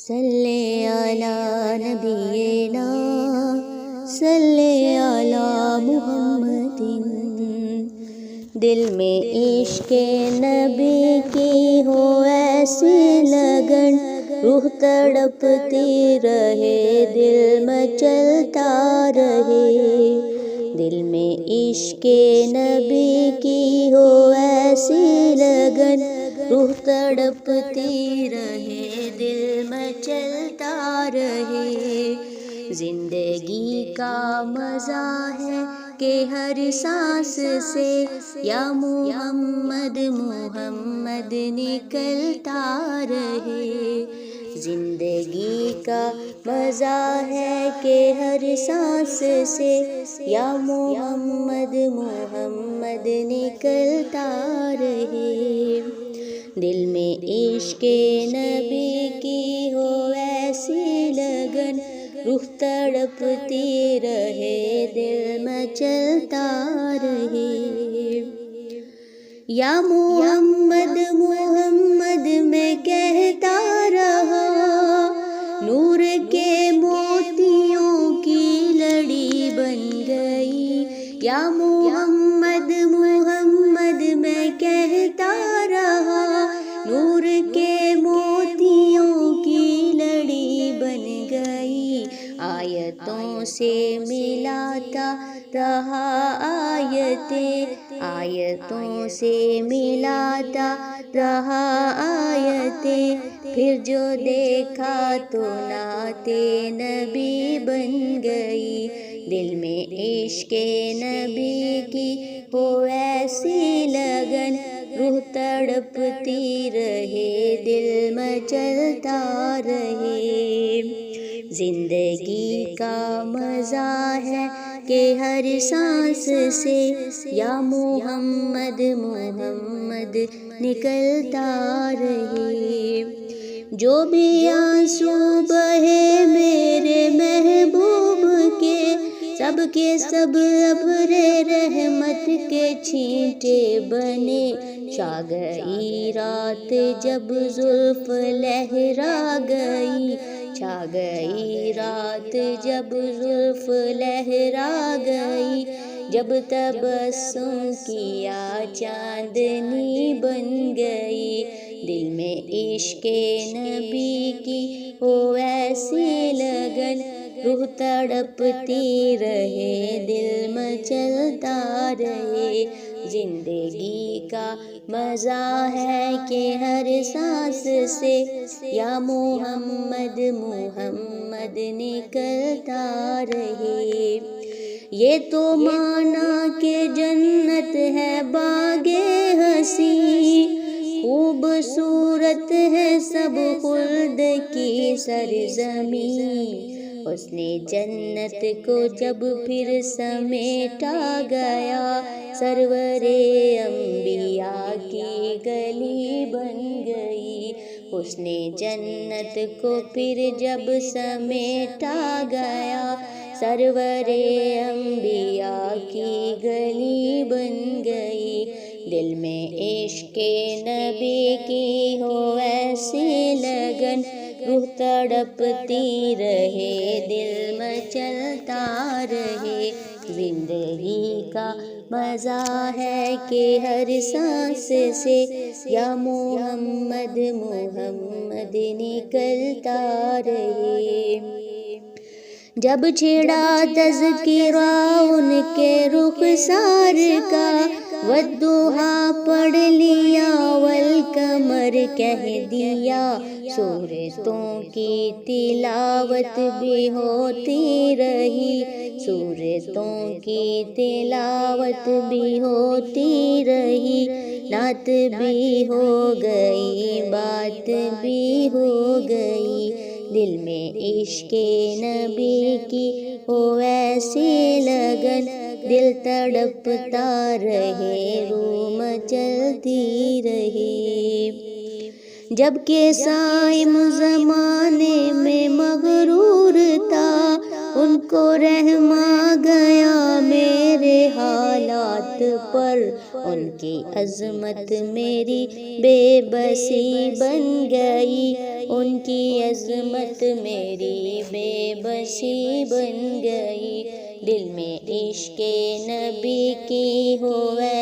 صلی علی نبینا صلی علی محمد۔ دل میں عشق نبی کی ہو ایسی لگن، روح تڑپتی رہے دل مچلتا رہے۔ دل میں عشق نبی کی ہو ایسی لگن، روح تڑپتی رہے دل مچلتا رہے۔ زندگی کا مزہ ہے کہ ہر سانس سے یا محمد محمد نکلتا رہے۔ زندگی کا مزہ ہے کہ ہر سانس سے یا محمد محمد نکلتا رہے۔ دل میں عشق نبی کی ہو ایسی لگن، روح تڑپتی رہے دل مچلتا رہے۔ یا محمد محمد میں کہتا رہا، نور کے موتیوں کی لڑی بن گئی۔ یا محمد محمد میں کہتا رہا، نور کے موتیوں کی لڑی بن گئی۔ آیتوں سے ملاتا رہا آیتیں، آیتوں سے ملاتا رہا آیتیں، پھر جو دیکھا تو نعت نبی بن گئی۔ دل میں عشق نبی کی ہو ایسی لگن، روح تڑپتی رہے دل مچلتا رہے۔ زندگی کا مزہ ہے کہ ہر سانس سے یا محمد محمد نکلتا رہے۔ جو بھی آنسو بہے میرے محبوب کے، سب کے سب ابر رحمت کے چھینٹے بنے۔ چھا گئی رات جب زلف لہرا گئی، چھا گئی رات جب زلف لہرا گئی، جب تبسم کیا چاندنی بن گئی۔ دل میں عشق نبی کی ہو ایسی لگن، روح تڑپتی رہے دل مچلتا رہے۔ زندگی کا مزہ ہے کہ ہر سانس سے یا محمد محمد نکلتا رہے۔ یہ تو مانا کہ جنت ہے باغ حسین، خوبصورت ہے سب خلد کی سرزمین۔ حسن جنت کو جب پھر سمیٹا گیا، سرور انبیاء کی گلی بن گئی۔ حسن جنت کو پھر جب سمیٹا گیا، سرور انبیاء کی گلی بن گئی۔ دل میں عشق نبی کی ہو ایسی لگن، روح تڑپتی رہے دل مچلتا رہے۔ زندگی کا مزہ ہے کہ ہر سانس سے یا محمد محمد نکلتا رہے۔ جب چھڑا تذکرہ ان کے رخسار کا، والضحیٰ پڑھ لیا والقمر کہہ دیا، سورتوں کی تلاوت بھی ہوتی رہی، سورتوں کی تلاوت بھی ہوتی رہی، نعت بھی ہو گئی بات بھی ہو گئی۔ دل میں عشق نبی کی ہو ایسی لگن، دل تڑپتا رہے روح مچلتی رہے۔ جب کہ صائم زمانے میں مغرور تھا، ان کو رحم آ گیا میرے حالات پر، ان کی عظمت میری بے بسی بن گئی، ان کی عظمت میری بے بسی بن گئی، دل میں عشق نبی کی ہوئے